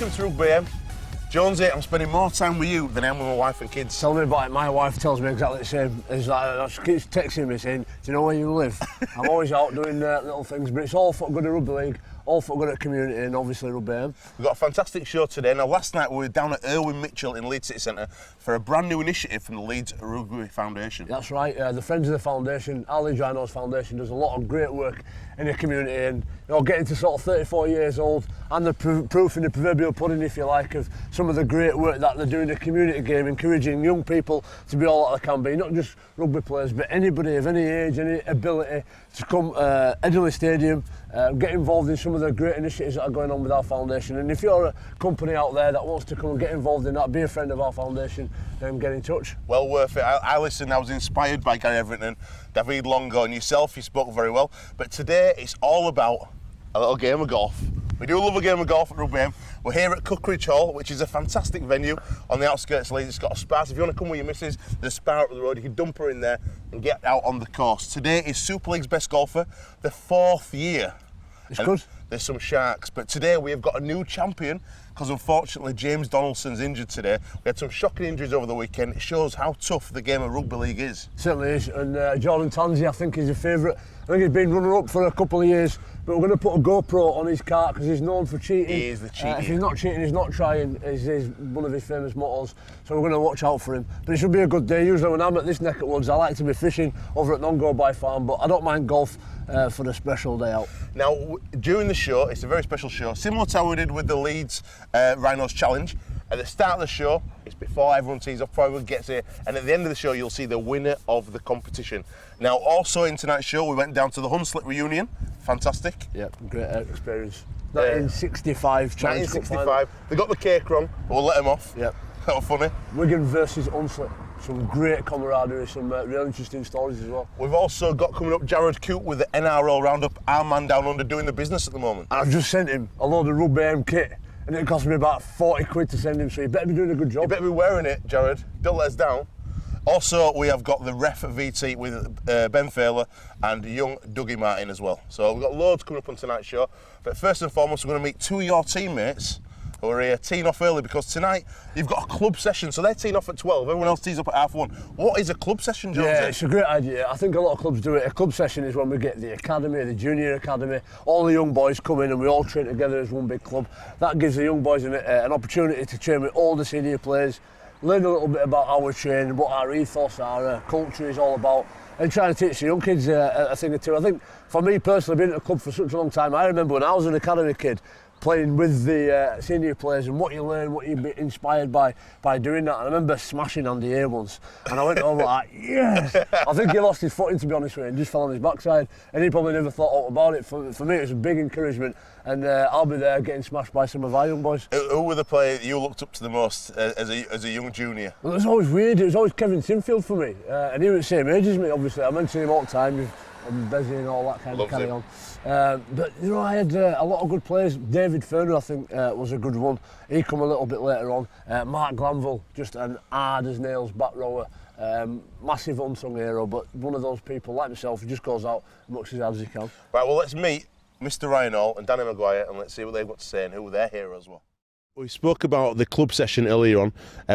welcome to Rugby. Jonesy, I'm spending more time with you than I am with my wife and kids. Tell me about it. My wife tells me exactly the same. It's like, she keeps texting me saying, do you know where you live? I'm always out doing little things, but it's all for good at Rugby League, all for good at community, and obviously Rugby. We've got a fantastic show today. Now, last night we were down at Irwin Mitchell in Leeds City Centre for a brand new initiative from the Leeds Rugby Foundation. That's right. The Friends of the Foundation, our Leeds Rhinos Foundation, does a lot of great work in the community, and getting to sort of 34 years old, and the proof in the proverbial pudding, if you like, of some of the great work that they're doing in the community game, encouraging young people to be all that they can be, not just rugby players, but anybody of any age, any ability to come Edinley Stadium, get involved in some of the great initiatives that are going on with our foundation. And if you're a company out there that wants to come and get involved in that, be a friend of our foundation, then get in touch. Well worth it. I listened, I was inspired by Gary Everton, David Longo and yourself. You spoke very well. But today it's all about a little game of golf. We do love a game of golf at Rugby. We're here at Cookridge Hall, which is a fantastic venue on the outskirts of Leeds. It's got a spa, so if you want to come with your missus, there's a spa up the road. You can dump her in there and get out on the course. Today is Super League's best golfer, the 4th year. It's good. There's some sharks, but today we have got a new champion because unfortunately James Donaldson's injured today. We had some shocking injuries over the weekend. It shows how tough the game of Rugby League is. Certainly is, and Jordan Tansey I think is a favourite. I think he's been runner-up for a couple of years, but we're going to put a GoPro on his car because he's known for cheating. He is the cheating. If he's not cheating, he's not trying, is one of his famous mottos, so we're going to watch out for him. But it should be a good day. Usually when I'm at this neck of woods, I like to be fishing over at Non-Go-By Farm, but I don't mind golf for the special day out. Now, during the show, it's a very special show, similar to how we did with the Leeds Rhinos Challenge. At the start of the show, it's before everyone tees off, before everyone gets here, and at the end of the show, you'll see the winner of the competition. Now, also in tonight's show, we went down to the Hunslet reunion. Fantastic. Yep, great experience. 1965 Challenge. 1965. They got the cake wrong, but we'll let them off. Yep. That was funny. Wigan versus Hunslet. Some great camaraderie, some real interesting stories as well. We've also got coming up Jared Coote with the NRL Roundup, our man down under doing the business at the moment. And I've just sent him a load of Rugby Aim kit, and it cost me about 40 quid to send him, so you better be doing a good job. You better be wearing it, Jared. Don't let us down. Also, we have got the ref VT with Ben Failer and young Dougie Martin as well. So we've got loads coming up on tonight's show. But first and foremost, we're going to meet two of your teammates who are here teeing off early because tonight you've got a club session. So they're teeing off at 12, everyone else tees up at 1:30. What is a club session, Jonesy? Yeah, it's a great idea. I think a lot of clubs do it. A club session is when we get the academy, the junior academy, all the young boys come in and we all train together as one big club. That gives the young boys an opportunity to train with all the senior players, learn a little bit about how we train, what our ethos, our culture is all about, and trying to teach the young kids a thing or two. I think for me personally, being at a club for such a long time, I remember when I was an academy kid, playing with the senior players and what you learn, what you be inspired by doing that. And I remember smashing Andy here once, and I went over like, yes! I think he lost his footing, to be honest with you, and just fell on his backside, and he probably never thought about it. For me, it was a big encouragement, and I'll be there getting smashed by some of our young boys. Who were the players you looked up to the most as a young junior? Well, it was always weird. It was always Kevin Sinfield for me, and he was the same age as me, obviously. I mention him all the time, and Bezzy and all that kind Loves of carry him. on. But I had a lot of good players. David Ferner, I think, was a good one. He come a little bit later on. Mark Glanville, just an hard as nails back rower. Massive unsung hero, but one of those people like myself who just goes out as much as hard as he can. Right, well, let's meet Mr. Ryan Hall and Danny Maguire and let's see what they've got to say and who their heroes were. We spoke about the club session earlier on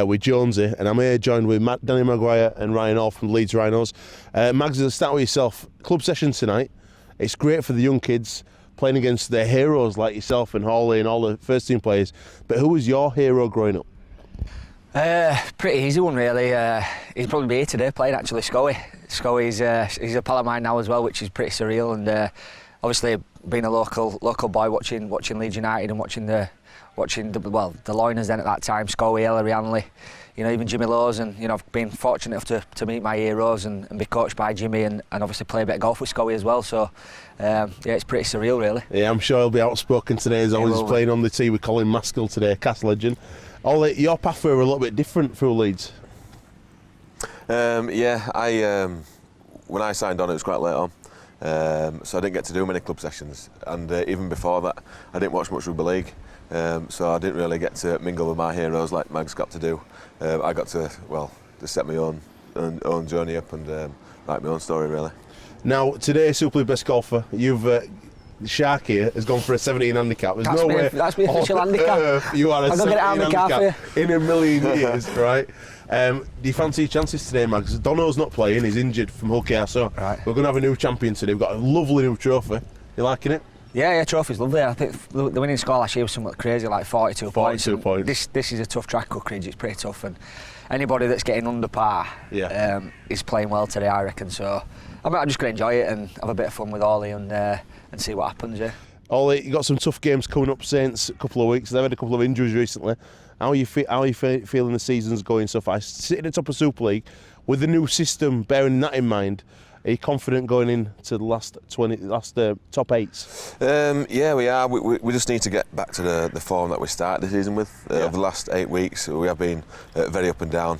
with Jonesy, and I'm here joined with Danny Maguire and Ryan Hall from Leeds Rhinos. Mags, let's start with yourself. Club session tonight. It's great for the young kids playing against their heroes like yourself and Hawley and all the first team players. But who was your hero growing up? Pretty easy one really. He's probably here today playing actually, Scoey. Scoey's he's a pal of mine now as well, which is pretty surreal. And obviously being a local boy watching Leeds United and watching the Loiners then at that time, Scoey, Ellery, Hanley, even Jimmy Lowes, and I've been fortunate enough to meet my heroes and be coached by Jimmy and obviously play a bit of golf with Scoey as well. So yeah, it's pretty surreal really. Yeah, I'm sure he'll be outspoken today as always playing on the tee with Colin Maskell today, Cast legend. Ollie, your pathway were a little bit different through Leeds. Yeah, when I signed on it was quite late on. So I didn't get to do many club sessions, and even before that I didn't watch much rugby league, so I didn't really get to mingle with my heroes like Mag's got to do. I got to set my own journey up and write my own story really. Now today, Super League best golfer, you've the shark here has gone for a 17 handicap. There's That's no me- way. that's my official on handicap. earth you are a I've got to 17 get it out of my car handicap in a million years, right? Do you fancy your chances today, Mags? Dono's not playing, he's injured from Hull KR, so Right. we're going to have a new champion today. We've got a lovely new trophy. You liking it? Yeah, trophy's lovely. I think the winning score last year was somewhat crazy, like 42 points. 42 points. This is a tough track, Cookridge. It's pretty tough, and anybody that's getting under par is playing well today, I reckon. So I'm just going to enjoy it and have a bit of fun with Ollie and see what happens. Yeah. Ollie, you got some tough games coming up, Saints, a couple of weeks. They've had a couple of injuries recently. How are you feeling the season's going so far? Sitting at the top of Super League with the new system, bearing that in mind, are you confident going into the last top 8? Yeah, we are. We just need to get back to the form that we started the season with. Over the last 8 weeks, we have been very up and down.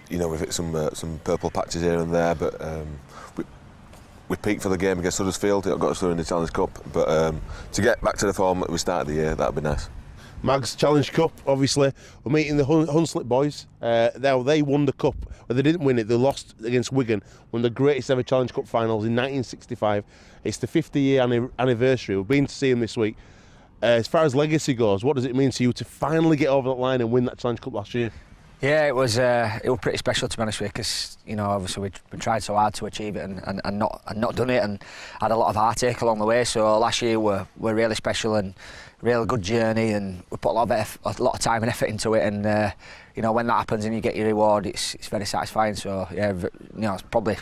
We've hit some purple patches here and there, but we peaked for the game against Huddersfield. It got us through in the Challenge Cup, but to get back to the form that we started the year, that'd be nice. Mags, Challenge Cup, obviously. We're meeting the Hunslet boys. They won the cup, but they didn't win it. They lost against Wigan, one of the greatest ever Challenge Cup finals in 1965. It's the 50-year anniversary. We've been to see them this week. As far as legacy goes, what does it mean to you to finally get over that line and win that Challenge Cup last year? Yeah, it was pretty special, to be honest with you, because obviously we tried so hard to achieve it and not done it, and had a lot of heartache along the way. So last year were really special and real good journey, and we put a lot of time and effort into it. And when that happens and you get your reward, it's very satisfying. So yeah, it's probably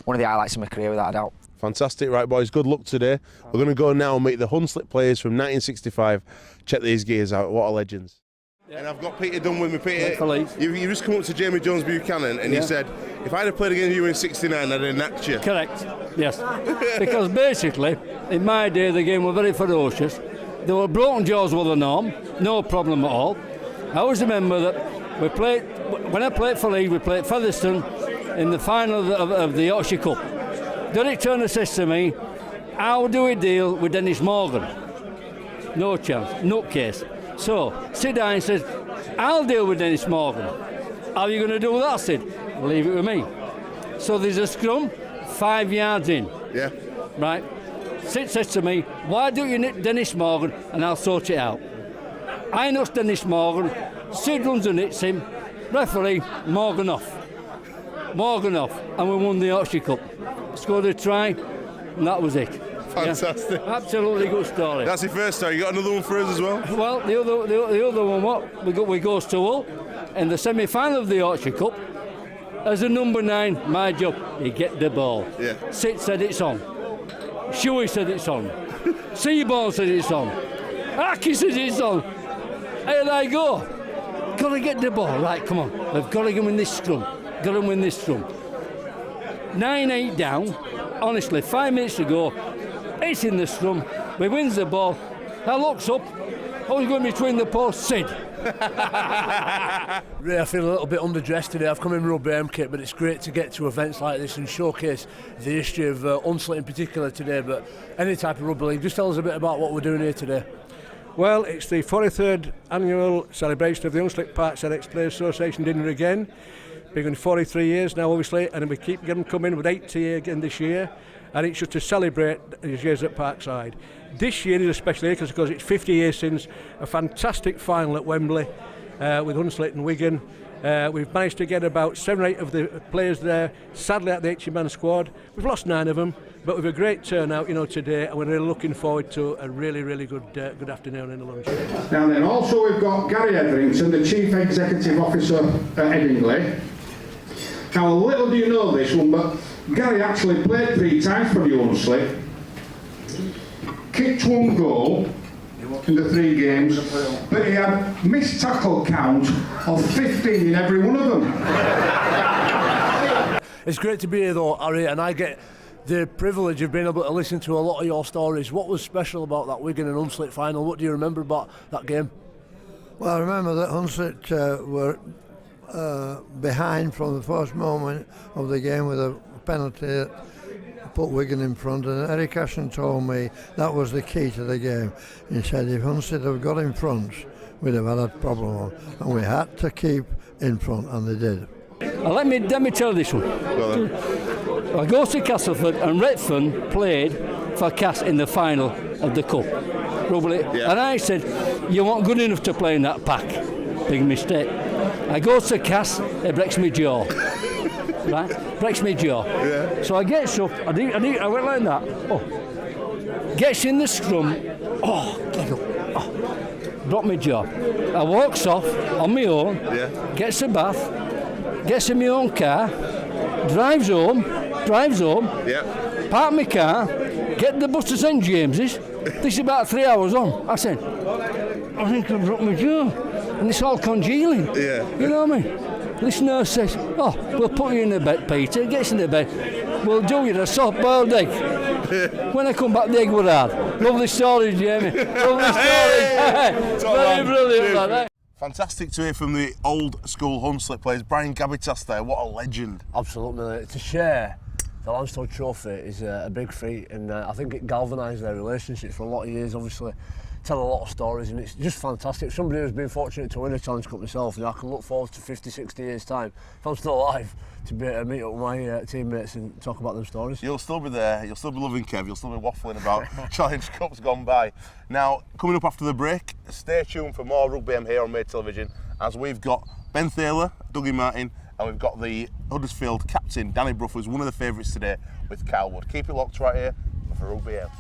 one of the highlights of my career, without a doubt. Fantastic, right boys, good luck today. We're going to go now and meet the Hunslet players from 1965. Check these gears out, what a legends. Yeah. And I've got Peter Dunn with me. Peter, you just come up to Jamie Jones-Buchanan and you said, if I'd have played against you in 69, I'd have knocked you. Correct, yes. Because basically, in my day, the game was very ferocious. There were broken jaws were the norm, no problem at all. I always remember that when I played for Leeds, we played Featherstone in the final of the Yorkshire Cup. Derek Turner says to me, how do we deal with Dennis Morgan? No chance, nutcase. So, Sid Hine says, I'll deal with Dennis Morgan. How are you going to do that, Sid? Leave it with me. So there's a scrum, 5 yards in. Yeah. Right. Sid says to me, why don't you nick Dennis Morgan and I'll sort it out. I nuts Dennis Morgan, Sid runs and hits him, referee, Morgan off. And we won the Yorkshire Cup. Scored a try, and that was it. Fantastic. Yeah, absolutely good story. That's your first story. You got another one for us as well? Well, the other one, we goes to Hull in the semi-final of the Yorkshire Cup. As a number 9, my job, you get the ball. Yeah. Sit said it's on. Shuey said it's on. Seaborn said it's on. Aki said it's on. Here I go. Got to get the ball. Right, come on. We've got to win this scrum. 9-8 down. Honestly, 5 minutes to go. It's in the scrum. We wins the ball. I looks up. I was going between the posts. Sid. Ray, I feel a little bit underdressed today. I've come in Rugby kit, but it's great to get to events like this and showcase the history of Hunslet in particular today, but any type of rugby league. Just tell us a bit about what we're doing here today. Well, it's the 43rd annual celebration of the Hunslet Parkside Players Association dinner again. Been going 43 years now, obviously, and we keep getting coming with 80 year again this year, and it's just to celebrate his years at Parkside. This year is a special year because it's 50 years since a fantastic final at Wembley with Hunslet and Wigan. We've managed to get about 7 or 8 of the players there, sadly at the 80-man squad. We've lost 9 of them, but with a great turnout, today, and we're really looking forward to a really, really good afternoon in the lunch. Now then, also we've got Gary Etherington, the Chief Executive Officer at Headingley. Now, little do you know this one, but Gary actually played 3 times for the Hunslet, kicked 1 goal in the 3 games, but he had missed tackle count of 15 in every one of them. It's great to be here though, Harry, and I get the privilege of being able to listen to a lot of your stories. What was special about that Wigan and Hunslet final? What do you remember about that game? Well, I remember that Hunslet were behind from the first moment of the game with a penalty that put Wigan in front, and Eric Ashton told me that was the key to the game. He said if Hunslet had got in front, we'd have had a problem, and we had to keep in front, and they did. Let me tell you this one. I go to Castleford and Redfern played for Cass in the final of the Cup. Probably. Yeah. And I said, you weren't good enough to play in that pack. Big mistake. I go to Cass, it breaks my jaw. Right? Breaks my jaw. Yeah. So I gets up, I went like that. Oh. Gets in the scrum. Oh, get up. Oh. Drop my jaw. I walks off on my own, gets a bath, gets in my own car, drives home, park my car, get the bus to St James's. This is about 3 hours on. I said, I think I've dropped my jaw. And it's all congealing. Yeah. You know what I mean? This nurse says, oh, we'll put you in the bed, Peter. Gets in the bed. We'll do you a soft boiled egg. When I come back, the egg were hard. Lovely story, Jamie. Lovely story. Very brilliant, man. Fantastic to hear from the old school Hunslet players. Brian Gabitas there, what a legend. Absolutely. To share the Landstone Trophy is a big feat, and I think it galvanised their relationships for a lot of years, obviously. Tell a lot of stories, and it's just fantastic. Somebody who's been fortunate to win a Challenge Cup myself, I can look forward to 50, 60 years' time, if I'm still alive, to be able to meet up with my teammates and talk about them stories. You'll still be there, you'll still be loving Kev, you'll still be waffling about Challenge Cups gone by. Now, coming up after the break, stay tuned for more Rugby M here on Made Television, as we've got Ben Thaler, Dougie Martin, and we've got the Huddersfield captain, Danny Brough, who's one of the favourites today with Carlwood. Keep it locked right here for Rugby M.